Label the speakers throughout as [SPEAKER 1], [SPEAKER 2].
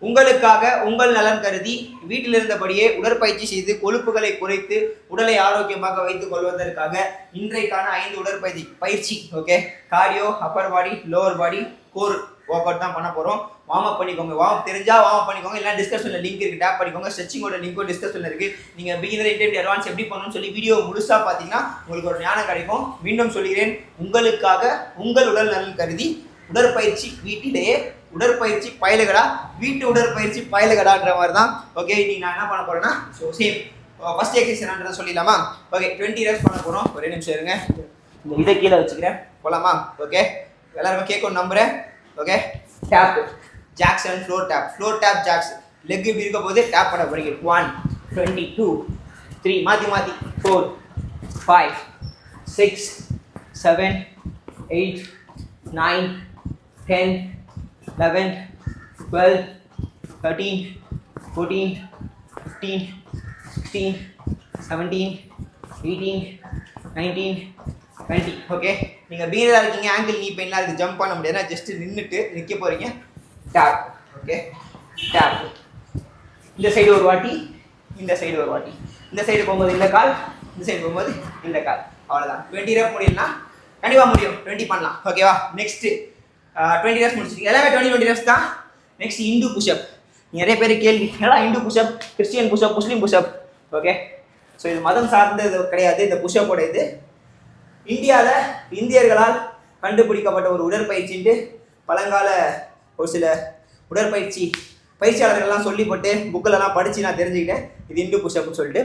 [SPEAKER 1] உங்களுக்காக உங்கள் நலன் கருதி வீட்டில் இருந்தபடியே உடற்பயிற்சி செய்து கொழுப்புகளை குறைத்து உடலை ஆரோக்கியமாக வைத்துக் கொள்வதற்காக இன்றைக்கான 5 உடற்பயிற்சி okay cardio, upper body, lower body, core workout தான் பண்ண போகிறோம். வார்ம் அப் பண்ணிக்கோங்க. வார்ம் அப் தெரிஞ்சா வார்ம் அப் பண்ணிக்கோங்க. இல்லை டிஸ்கஷனில் லிங்க் இருக்குது, டேப் பண்ணிக்கோங்க. ஸ்ட்ரெச்சிங்கோட லிங்க்கும் டிஸ்கஷனில் இருக்குது. நீங்கள் பிகினர், இன்டர்மீடியட், அட்வான்ஸ் எப்படி பண்ணணும்னு சொல்லி வீடியோ முழுசாக பார்த்தீங்கன்னா உங்களுக்கு ஒரு ஞானம் கிடைக்கும். மீண்டும் சொல்கிறேன், உங்களுக்காக உங்கள் உடல் நலன் கருதி உடற்பயிற்சி வீட்டிலேயே உடற்பயிற்சி பயிலுகடா, வீட்டு உடற்பயிற்சி பயிலுகடான்ற மாதிரி தான். ஓகே, இன்னைக்கு நான் என்ன பண்ண போறேன்னா சேம் ஃபர்ஸ்ட் எக்ஸசைஸ் என்னன்றதை சொல்லிடலாமா? ஓகே, 20 reps பண்ண போகிறோம். ஒரே நிமிஷம் இருங்க, இந்த இதை கீழே வச்சுக்கிறேன். போகலாமா? ஓகே, எல்லாருமே கேட்கணும் நம்புறேன். Okay, tap jacks and floor tap jacks. Leg இப்படி இருக்க போது டேப் பண்ண போறீங்க. 1 20 2 3 மாற்றி 4 5 6 7 8 9 10 11 12 13 14 15 16 17 18 19 20. ஓகே, நீங்கள் பீனராக இருக்கீங்க, ஆங்கிள் நீ பெயின்லாம் இருக்குது, ஜம்ப் பண்ண முடியாது, ஜஸ்ட் நின்றுட்டு நிற்க போகிறீங்க. டேப். Okay, tap. இந்த சைடு ஒரு வாட்டி, இந்த சைடு ஒரு வாட்டி, இந்த சைடு போகும்போது இந்த கால், இந்த சைடு போகும்போது இந்த கால். அவ்வளோதான். 20 reps முடியும்னா கண்டிப்பாக முடியும். 20 பண்ணலாம். ஓகேவா? நெக்ஸ்ட்டு 20 reps முடிச்சிருக்கீங்க. எல்லாமே 20 reps தான். Next Hindu pushup. நிறைய பேர் கேள்வி, ஏன்னா Hindu pushup, Christian pushup, Muslim pushup. Okay, so இது மதம் சார்ந்தது கிடையாது. இந்த புஷ்அப்போட இது இந்தியாவில் இந்தியர்களால் கண்டுபிடிக்கப்பட்ட ஒரு உடற்பயிற்சின்ட்டு பழங்கால ஒரு சில பயிற்சியாளர்கள்லாம் சொல்லிப்பட்டு புக்கிலலாம் படித்து நான் தெரிஞ்சுக்கிட்டேன். இது இந்து புஷ்அப்னு சொல்லிட்டு.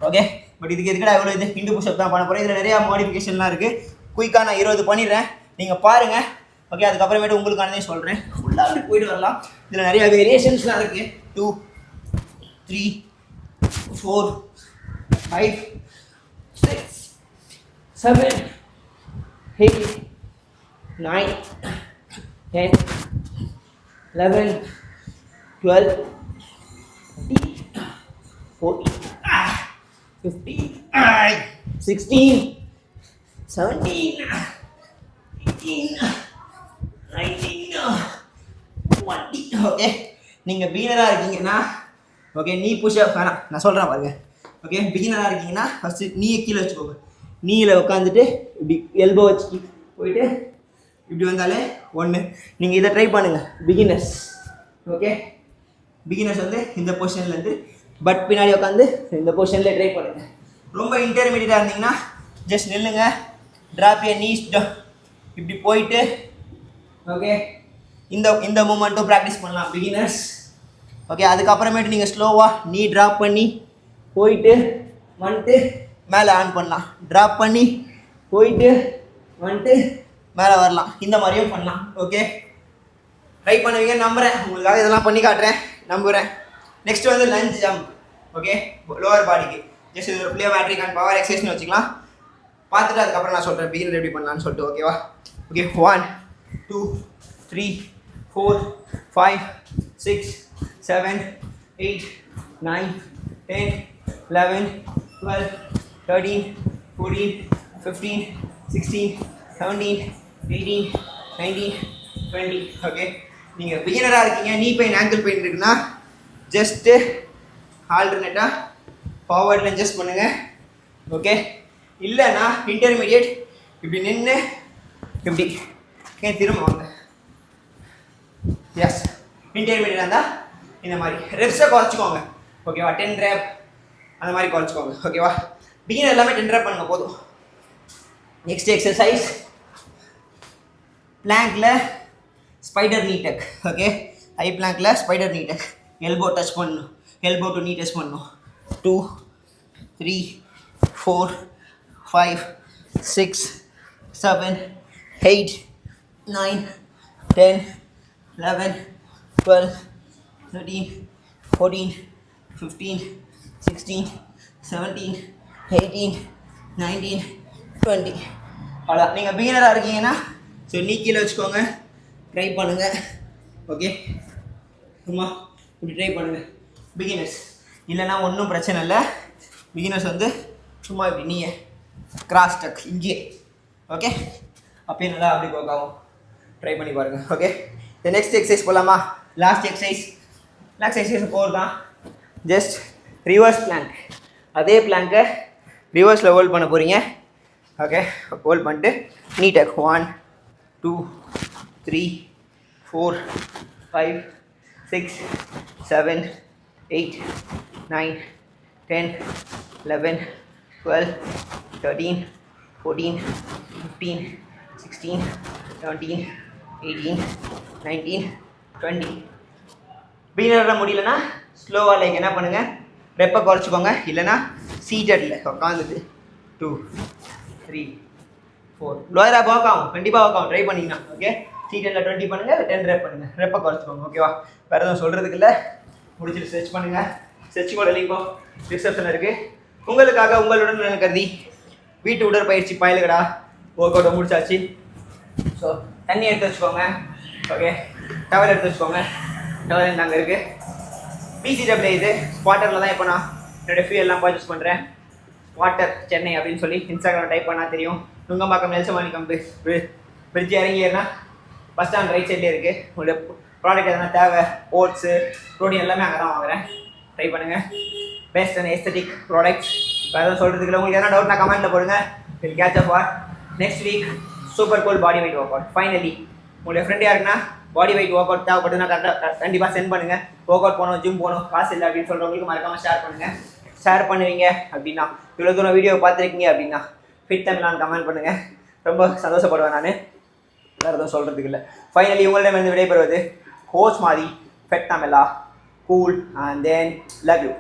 [SPEAKER 1] ஓகே, பட் இதுக்கு எதுக்கடா எவ்வளோ இது இந்து புஷ்அப் தான் பண்ண போகிறேன். இதில் நிறையா மாடிஃபிகேஷன்லாம் இருக்குது. குயிக்காக நான் 20 பண்ணிடுறேன், நீங்கள் பாருங்கள். ஓகே, அதுக்கப்புறமேட்டு உங்களுக்கானதே சொல்கிறேன். ஃபுல்லாக அப்படி போயிட்டு வரலாம். இதில் நிறையா வேரியேஷன்ஸ்லாம் இருக்குது. 2 3 4 5 6 7 8 9 10 11 12 13 14 15 16 17 18 19 20. ஓகே, நீங்கள் பீனராக இருக்கீங்கன்னா ஓகே, நீ புஷ்அப் வேணாம், நான் சொல்கிறேன் பாருங்க. ஓகே, பிகினராக இருக்கீங்கன்னா ஃபஸ்ட்டு நீயை கீழே வச்சுக்கோங்க. நீயில் உட்காந்துட்டு இப்படி எல்போ வச்சு போயிட்டு இப்படி வந்தாலே 1. நீங்கள் இதை ட்ரை பண்ணுங்கள் பிகினர்ஸ். ஓகே, பிகினர்ஸ் வந்து இந்த பொசிஷன்லேருந்து பட் பின்னாடி உட்காந்து இந்த பொசிஷனில் ட்ரை பண்ணுங்கள். ரொம்ப இன்டர்மீடியட்டாக இருந்தீங்கன்னா ஜஸ்ட் நில்லுங்க, ட்ராப் ஏ நீஸ் இப்படி போயிட்டு ஓகே இந்த மூமெண்ட்டும் ப்ராக்டிஸ் பண்ணலாம் பிகினர்ஸ். ஓகே, அதுக்கப்புறமேட்டு நீங்கள் ஸ்லோவாக நீ ட்ராப் பண்ணி போயிட்டு வந்துட்டு மேலே ஆன் பண்ணலாம். ட்ராப் பண்ணி போயிட்டு வந்துட்டு மேலே வரலாம். இந்த மாதிரியும் பண்ணலாம். ஓகே, ட்ரை பண்ணுவீங்கன்னு நம்புகிறேன். உங்களுக்காக இதெல்லாம் பண்ணி காட்டுறேன், நம்புகிறேன். நெக்ஸ்ட் வந்து லஞ்ச் ஜம்ப். ஓகே, லோவர் பாடிக்கு ஜஸ்ட் இது ஒரு பிளேயோமெட்ரிக் அண்ட் பவர் எக்ஸசைஸ்னு வச்சுக்கலாம். பார்த்துட்டு அதுக்கப்புறம் நான் சொல்கிறேன் பிகினர் எப்படி பண்ணலான்னு சொல்லிட்டு. ஓகேவா? ஓகே, 1 2 3 4 5 6 7 8 9 10 11 12 13 14 15 16 17 18 19 20. ஓகே, நீங்கள் பிகினராக இருக்கீங்க, நீ பெயின், ஆங்கிள் பெயின் இருக்குன்னா ஜஸ்ட்டு ஆல்டர்னேட்டாக ஃபார்வர்ட் லஞ்சஸ் பண்ணுங்கள். ஓகே, இல்லைன்னா இன்டர்மீடியட் இப்படி நின்று இப்படி திரும்ப வாங்க. எஸ், இன்டர்மீடியட் இருந்தால் இந்த மாதிரி ரெப்ஸை குறைச்சிக்கோங்க. ஓகேவா? 10 rep அந்த மாதிரி குறைச்சிக்கோங்க. ஓகேவா? பிகினர் எல்லாமே 10 rep பண்ணுங்க போதும். நெக்ஸ்ட் எக்ஸசைஸ் பிளாங்க்ல ஸ்பைடர் நீ டக். ஓகே, ஹை பிளாங்க்ல ஸ்பைடர் நீ டக். எல்போ டச் பண்ணணும், எல்போ டு நீ டச் பண்ணணும். 2 3 4 5 6 7 8 9 10 11 12 13 14 15 16 17 18 19 20. அவ்வளோ. நீங்கள் பிகினராக இருக்கீங்கன்னா ஸோ நீ கீழே வச்சுக்கோங்க, ட்ரை பண்ணுங்கள். ஓகே, சும்மா இப்படி ட்ரை பண்ணுங்கள் பிகினர்ஸ். இல்லைன்னா ஒன்றும் பிரச்சனை இல்லை. பிகினர்ஸ் வந்து சும்மா இப்படி நீயே கிராஸ் டக் இங்கே. ஓகே, அப்பயே நல்லா அப்படி ஒர்க் ஆகும். ட்ரை பண்ணி பாருங்கள். ஓகே, இந்த நெக்ஸ்ட் எக்ஸசைஸ் போகலாமா? லாஸ்ட் எக்ஸசைஸ் ரிலாக்ஸேஷன் கோர் தான். ஜஸ்ட் ரிவர்ஸ் பிளாங்க், அதே பிளாங்கை ரிவர்ஸில் ஹோல்ட் பண்ண போகிறீங்க. ஓகே, ஹோல்ட் பண்ணிட்டு நீட்டக் 1 2 3 4 5 6 7 8 9 10 11 12 13 14 15 16 17 18 19 20. பிகினரில் முடியலன்னா ஸ்லோவாக லைக் என்ன பண்ணுங்கள், ரெப்பை குறைச்சிக்கோங்க. இல்லைனா சீட்டடில் உட்காந்துட்டு 2 3 4 லோயராக ஒர்க் ஆகும், கண்டிப்பாக ஒர்க் ஆகும், ட்ரை பண்ணிங்கன்னா. ஓகே, சீட்டடில் 20 பண்ணுங்கள், 10 ரெப் பண்ணுங்கள், ரெப்பை குறைச்சிக்கோங்க. ஓகேவா? வேறு எதுவும் சொல்கிறதுக்கு இல்லை. முடிச்சுட்டு சர்ச் பண்ணுங்கள். சர்ச் கூட லிங்கும் டிஸ்கிரிப்ஷனில் இருக்குது. உங்களுக்காக உங்களுடன் நலன் கருதி வீட்டு உடற்பயிற்சி பயலுகடா ஒர்க் அவுட்டை முடிச்சாச்சு. ஸோ தண்ணி எடுத்து வச்சுக்கோங்க. ஓகே, டவல் எடுத்து வச்சுக்கோங்க. டவல் அங்கே இருக்குது. பிசிடபிள்யூ இது ஸ்பாட்டரில் தான் இப்போ நான் என்னோடய ஃபியூல்லாம் பர்ச்சேஸ் பண்ணுறேன். வாட்டர் சென்னை அப்படின்னு சொல்லி இன்ஸ்டாகிராம் டைப் பண்ணால் தெரியும். நுங்கம்பாக்கம் நெல்சமானி பிரிட்ஜ் இறங்கினா பஸ் ஸ்டாண்ட் ரைட் சைட்லேயே இருக்குது. உங்களுடைய ப்ராடக்ட் எதனா தேவை, ஓட்ஸு, ப்ரோட்டீன் எல்லாமே அங்கே தான் வாங்குகிறேன். ட்ரை பண்ணுங்கள். Best and aesthetic products. வேறு எதுவும் சொல்கிறதுக்கு இல்லை. உங்களுக்கு எதனா டவுட்னா கமெண்ட்டில் போடுங்க. Will catch up for next week super cool body weight work out. Finally உங்களுடைய ஃப்ரெண்ட் யாருக்குன்னா பாடி வெயிட் ஒர்க் அவுட் தேவைப்படுதுன்னா கண்டிப்பாக சென்ட் பண்ணுங்கள். ஒர்க் அவுட் போகணும், ஜிம் போகணும், காசு இல்லை அப்படின்னு சொல்கிறவங்களுக்கு மறக்காமல் ஷேர் பண்ணுங்கள். ஷேர் பண்ணுவீங்க அப்படின்னா, இவ்வளோ தூரம் வீடியோ பார்த்துருக்கீங்க அப்படின்னா ஃபிட் தமிழான்னு கமெண்ட் பண்ணுங்கள். ரொம்ப சந்தோஷப்படுவேன் நான். வேறு எதுவும் சொல்கிறதுக்கு இல்லை. ஃபைனலி உங்களிடம் வந்து விடைபெறுவது கோச் மாதிரி fed Tamizha cool and then love you.